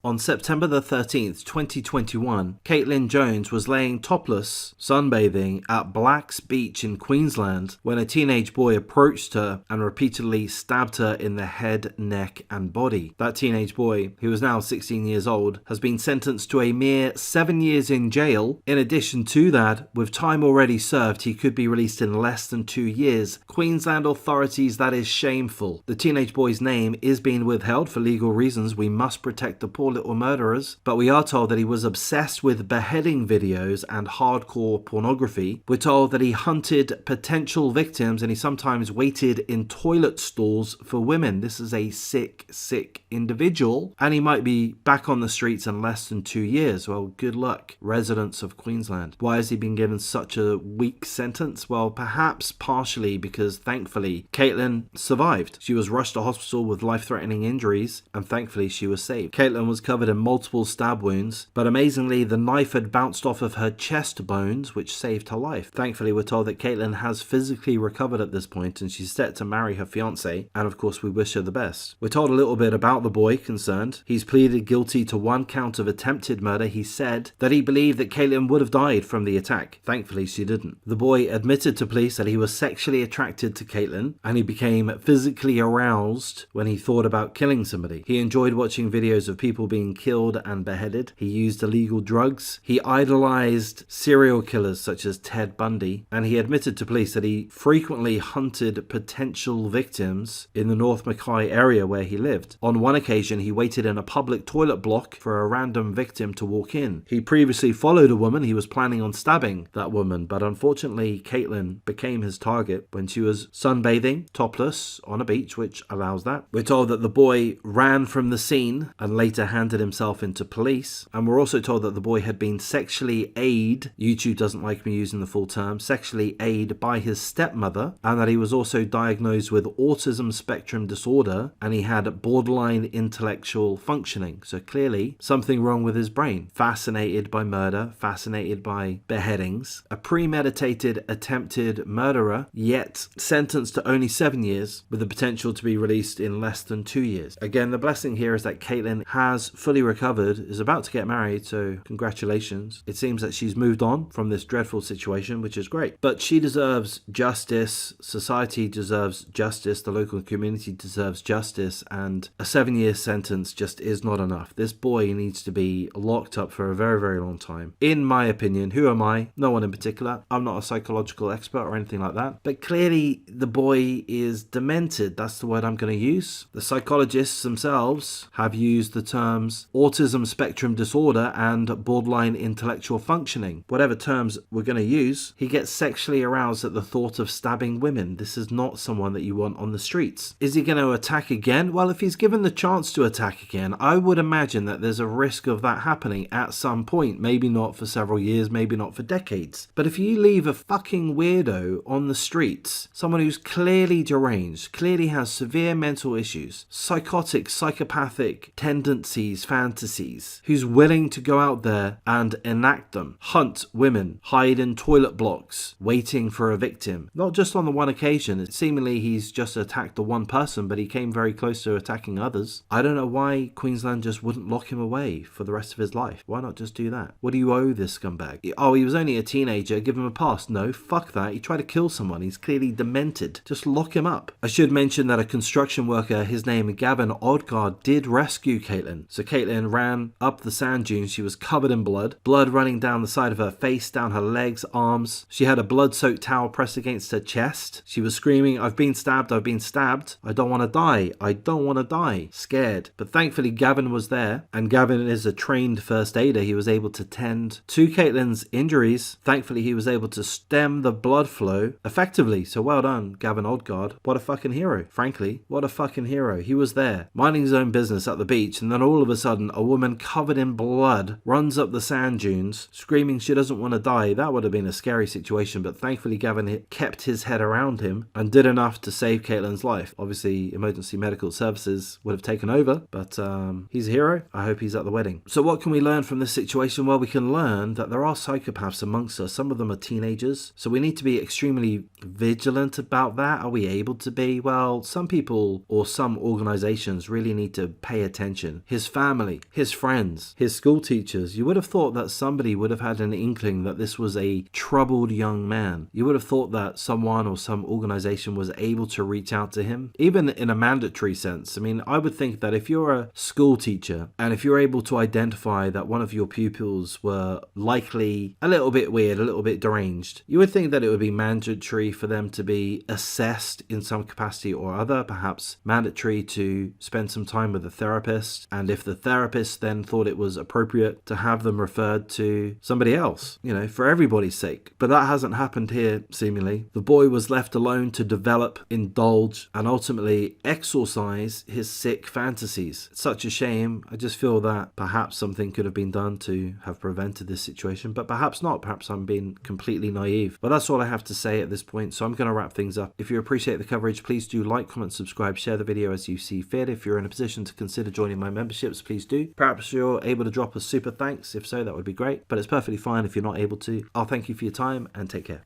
On September the 13th, 2021, Caitlin Jones was laying topless, sunbathing at Black's Beach in Queensland when a teenage boy approached her and repeatedly stabbed her in the head, neck and body. That teenage boy, who is now 16 years old, has been sentenced to a mere 7 years in jail. In addition to that, with time already served, he could be released in less than 2 years. Queensland authorities, that is shameful. The teenage boy's name is being withheld for legal reasons. We must protect the poor little murderers, but we are told that he was obsessed with beheading videos and hardcore pornography. We're told that he hunted potential victims and he sometimes waited in toilet stalls for women. This is a sick individual, and he might be back on the streets in less than 2 years. Well, good luck, residents of Queensland. Why has he been given such a weak sentence? Well, perhaps partially because thankfully Caitlin survived. She was rushed to hospital with life-threatening injuries and thankfully she was saved. Caitlin was covered in multiple stab wounds, but amazingly the knife had bounced off of her chest bones, which saved her life. Thankfully, we're told that Caitlin has physically recovered at this point and she's set to marry her fiance, and of course we wish her the best. We're told a little bit about the boy concerned. He's pleaded guilty to 1 count of attempted murder. He said that he believed that Caitlin would have died from the attack. Thankfully, she didn't. The boy admitted to police that he was sexually attracted to Caitlin and he became physically aroused when he thought about killing somebody. He enjoyed watching videos of people being killed and beheaded. He used illegal drugs. He idolized serial killers such as Ted Bundy, and he admitted to police that he frequently hunted potential victims in the North Mackay area where he lived. On one occasion, he waited in a public toilet block for a random victim to walk in. He previously followed a woman. He was planning on stabbing that woman, but unfortunately, Caitlin became his target when she was sunbathing, topless, on a beach, which allows that. We're told that the boy ran from the scene and later handed himself into police, and we're also told that the boy had been sexually aided, YouTube doesn't like me using the full term, sexually aided by his stepmother, and that he was also diagnosed with autism spectrum disorder and he had borderline intellectual functioning. So clearly something wrong with his brain. Fascinated by murder, fascinated by beheadings, a premeditated attempted murderer, yet sentenced to only 7 years with the potential to be released in less than 2 years. Again, the blessing here is that Caitlin has fully recovered, is about to get married, so congratulations. It seems that she's moved on from this dreadful situation, which is great. But she deserves justice, society deserves justice, the local community deserves justice, and a 7-year sentence just is not enough. This boy needs to be locked up for a very long time. In my opinion, who am I? No one in particular. I'm not a psychological expert or anything like that, but clearly the boy is demented. That's the word I'm going to use. The psychologists themselves have used the terms autism spectrum disorder and borderline intellectual functioning. Whatever terms we're going to use, he gets sexually aroused at the thought of stabbing women. This is not someone that you want on the streets. Is he going to attack again? Well, if he's given the chance to attack again, I would imagine that there's a risk of that happening at some point. Maybe not for several years, maybe not for decades. But if you leave a fucking weirdo on the streets, someone who's clearly deranged, clearly has severe mental issues, psychotic, psychopathic tendencies, fantasies, who's willing to go out there and enact them, hunt women, hide in toilet blocks, waiting for a victim. Not just on the one occasion. Seemingly he's just attacked the one person, but he came very close to attacking others. I don't know why Queensland just wouldn't lock him away for the rest of his life. Why not just do that? What do you owe this scumbag? Oh, he was only a teenager, give him a pass. No, fuck that. He tried to kill someone. He's clearly demented. Just lock him up. I should mention that a construction worker, his name Gavin Odgaard, did rescue Caitlin. So Caitlin ran up the sand dunes. She was covered in blood running down the side of her face, down her legs, arms. She had a blood-soaked towel pressed against her chest. She was screaming, I've been stabbed, I've been stabbed. I don't want to die. I don't want to die. Scared. But thankfully Gavin was there, and Gavin is a trained first aider. He was able to tend to Caitlin's injuries. Thankfully he was able to stem the blood flow effectively. So well done, Gavin Odgaard. What a fucking hero. Frankly, what a fucking hero. He was there, minding his own business at the beach, and then all of a sudden a woman covered in blood runs up the sand dunes screaming she doesn't want to die. That would have been a scary situation, but thankfully Gavin kept his head around him and did enough to save Caitlin's life. Obviously emergency medical services would have taken over, but he's a hero. I hope he's at the wedding. So what can we learn from this situation? Well, we can learn that there are psychopaths amongst us. Some of them are teenagers, so we need to be extremely vigilant about that. Are we able to be? Well, some people or some organizations really need to pay attention. His family, his friends, his school teachers. You would have thought that somebody would have had an inkling that this was a troubled young man. You would have thought that someone or some organization was able to reach out to him, even in a mandatory sense. I mean, I would think that if you're a school teacher and if you're able to identify that one of your pupils were likely a little bit weird, a little bit deranged, you would think that it would be mandatory for them to be assessed in some capacity or other, perhaps mandatory to spend some time with a therapist, and if the therapist then thought it was appropriate to have them referred to somebody else, for everybody's sake. But that hasn't happened here, seemingly. The boy was left alone to develop, indulge, and ultimately exorcise his sick fantasies. It's such a shame. I just feel that perhaps something could have been done to have prevented this situation, but perhaps not. Perhaps I'm being completely naive. But that's all I have to say at this point, so I'm going to wrap things up. If you appreciate the coverage, please do like, comment, subscribe, share the video as you see fit. If you're in a position to consider joining my memberships, please do. Perhaps you're able to drop a super thanks. If so, that would be great, but it's perfectly fine if you're not able to. I'll thank you for your time and take care.